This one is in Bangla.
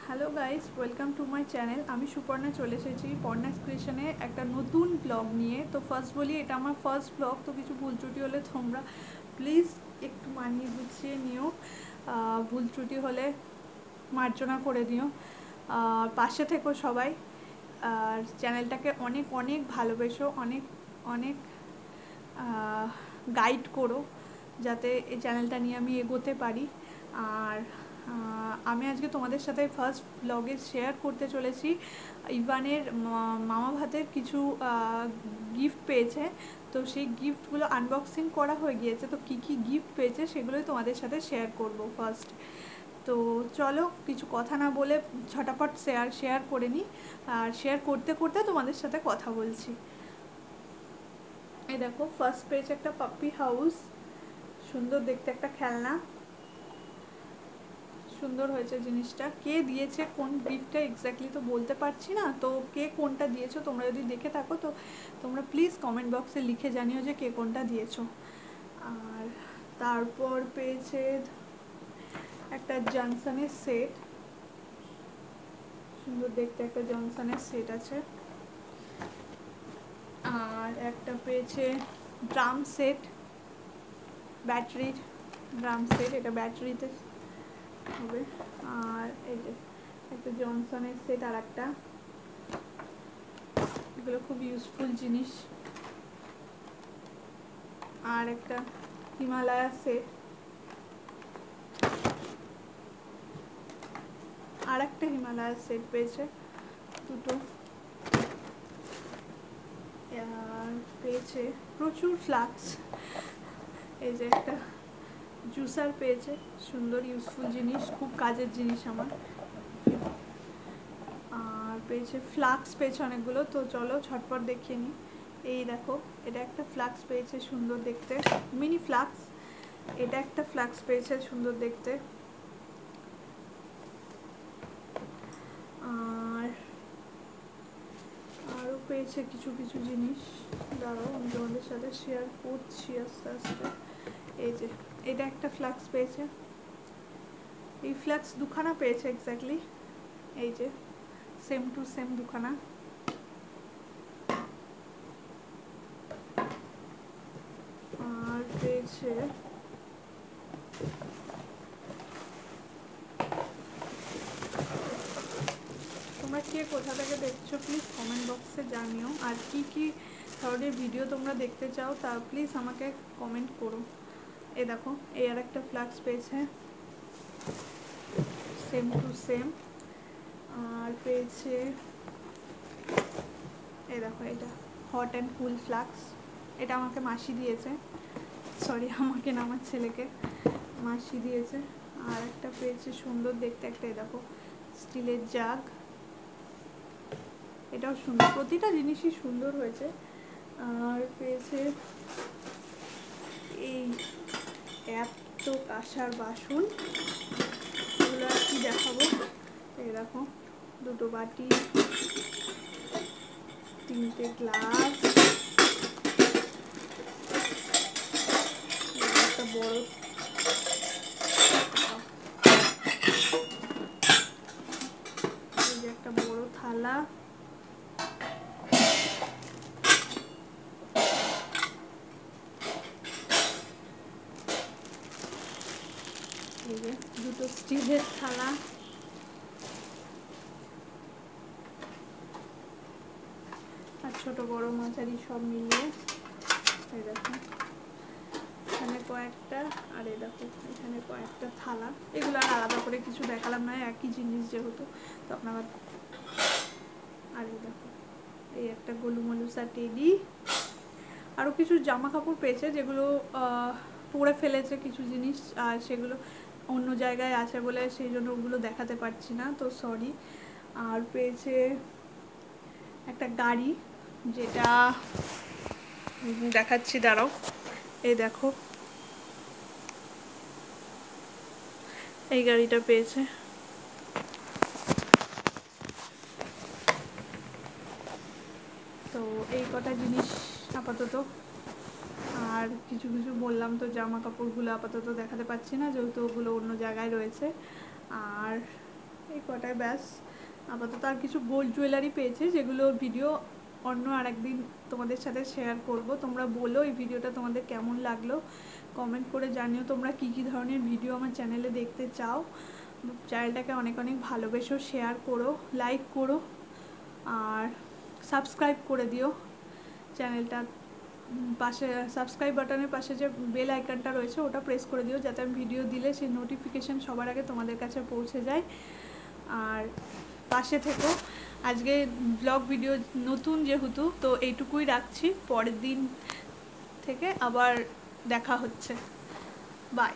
Hello guys, welcome to my channel. আমি সুপর্ণা চলে এসেছি পর্ণাস ক্রিয়েশনে একটা নতুন ব্লগ নিয়ে। তো ফার্স্ট বলি, এটা আমার ফার্স্ট ব্লগ, তো কিছু ভুল ত্রুটি হলে তোমরা প্লিজ একটু মানিয়ে গুছিয়ে নিও। ভুল ত্রুটি হলে মার্জনা করে দিও। পাশে থেকো সবাই। আর চ্যানেলটাকে অনেক অনেক ভালোবেসো, অনেক অনেক গাইড করো যাতে এই চ্যানেলটা নিয়ে আমি এগোতে পারি। আর আমি আজকে তোমাদের সাথে ফার্স্ট ব্লগে শেয়ার করতে চলেছি ইভানের মামা ভাতের কিছু গিফট পেয়েছে। তো সেই গিফটগুলো আনবক্সিং করা হয়ে গিয়েছে, তো কী কী গিফট পেয়েছে সেগুলোই তোমাদের সাথে শেয়ার করব ফার্স্ট। তো চলো কিছু কথা না বলে ঝটাপট শেয়ার করে নিই। আর শেয়ার করতে করতে তোমাদের সাথে কথা বলছি। এই দেখো, ফার্স্ট পেয়েছে একটা পাপ্পি হাউস, সুন্দর দেখতে একটা খেলনা। সুন্দর হয়েছে জিনিসটা। কে দিয়েছে, কোন গিফটটা এক্স্যাক্টলি তো বলতে পারছি না, তো কে কোনটা দিয়েছো তোমরা যদি দেখে থাকো তো তোমরা প্লিজ কমেন্ট বক্সে লিখে জানিও যে কে কোনটা দিয়েছো। আর তারপর পেয়েছে একটা জনসনের সেট, সুন্দর দেখতে একটা জনসনের সেট আছে। আর একটা পেয়েছে ড্রাম সেট, ব্যাটারির ড্রাম সেট, এটা ব্যাটারিতে হবে। আর এই যে একটা জনসনের সেট, আর একটা, এগুলো খুব ইউজফুল জিনিস। আর একটা হিমালয়া সেট, আর একটা হিমালয়া সেট পেয়েছে দুটো। আর পেয়েছে প্রচুর ফ্লাক্স, এই যে একটা জুসার পেয়েছে, সুন্দর ইউজফুল জিনিস, খুব কাজের জিনিস আমার। আর পেয়েছে ফ্লাক্স, পেয়েছে অনেকগুলো। তো চলো ঝটপট দেখিয়ে নিই। এই দেখো, এটা একটা ফ্লাক্স পেয়েছে, সুন্দর দেখতে, মিনি ফ্লাক্স। এটা একটা ফ্লাক্স পেয়েছে, সুন্দর দেখতে। আর আরও পেয়েছে কিছু কিছু জিনিস, দাঁড়াও আমি তোমাদের সাথে শেয়ার করছি আস্তে আস্তে। এই যে এটা একটা ফ্লাক্স পেয়েছে, এই ফ্লাক্স দুখানা পেয়েছে এক্স্যাক্টলি, এই যে সেম টু সেম দুখানা। আর পেয়েছে তোমরা কে কোথা থেকে দেখছো প্লিজ কমেন্ট বক্সে জানিও। আর কি কি ধরনের ভিডিও তোমরা দেখতে চাও তা প্লিজ আমাকে কমেন্ট করো। এ দেখো, এই আর একটা ফ্লাক্স পেয়েছে, সেম টু সেম। আর পেয়েছে এই দেখো, এটা হট অ্যান্ড কুল ফ্লাক্স, এটা আমাকে মাসি দিয়েছে, সরি আমাকে না, আমার ছেলেকে মাসি দিয়েছে। আর একটা পেয়েছে সুন্দর দেখতে একটা, এই দেখো স্টিলের জাগ, এটাও সুন্দর, প্রতিটা জিনিসই সুন্দর হয়েছে। আর পেয়েছে এই এত কাঁসার বাসন, এগুলো আর কি দেখাবো। এই দেখো, দুটো বাটি, তিনটে গ্লাস, একটা বড় একটা বড় থালা, এই যে দুটো স্টিলের থালা, আর ছোট বড় মাঝারি সব মিলিয়ে। এই দেখো এখানে কয়েকটা, আর এই দেখো এখানে কয়েকটা থালা। এগুলো আর আলাদা করে কিছু দেখালাম না, একই জিনিস যেহেতু, তো আপনারা। আর এই দেখো, এই একটা গোলুমলুসা টেডি। আরও কিছু জামা কাপড় পেয়েছে যেগুলো পরে ফেলেছে কিছু জিনিস, আর সেগুলো অন্য জায়গায় আছে বলে সেই জন্য ওগুলো দেখাতে পারছি না, তো সরি। আর পেয়েছে একটা গাড়ি, যেটা দেখাচ্ছি, দাঁড়াও। এই দেখো, এই গাড়িটা পেয়েছে। তো এই কটা জিনিস আপাতত। আর কিছু কিছু বললাম তো, জামা কাপড়গুলো আপাতত দেখাতে পাচ্ছি না যেহেতু ওগুলো অন্য জায়গায় রয়েছে। আর এই কটায় ব্যাস। আপাতত আর কিছু গোল্ড জুয়েলারি পেয়েছে, যেগুলোর ভিডিও অন্য আর একদিন তোমাদের সাথে শেয়ার করব। তোমরা বলো এই ভিডিওটা তোমাদের কেমন লাগলো, কমেন্ট করে জানিও তোমরা কী কী ধরনের ভিডিও আমার চ্যানেলে দেখতে চাও। চ্যানেলটাকে অনেক অনেক ভালোবেসো, শেয়ার করো, লাইক করো, আর সাবস্ক্রাইব করে দিও চ্যানেলটা। পাশে সাবস্ক্রাইব বাটনের পাশে যে বেল আইকনটা রয়েছে ওটা প্রেস করে দিও, যাতে আমি ভিডিও দিলে সেই নোটিফিকেশান সবার আগে তোমাদের কাছে পৌঁছে যায়। আর পাশে থেকো। আজকে ব্লগ ভিডিও নতুন যেহেতু, তো এইটুকুই রাখছি। পরের দিন থেকে আবার দেখা হচ্ছে। বাই।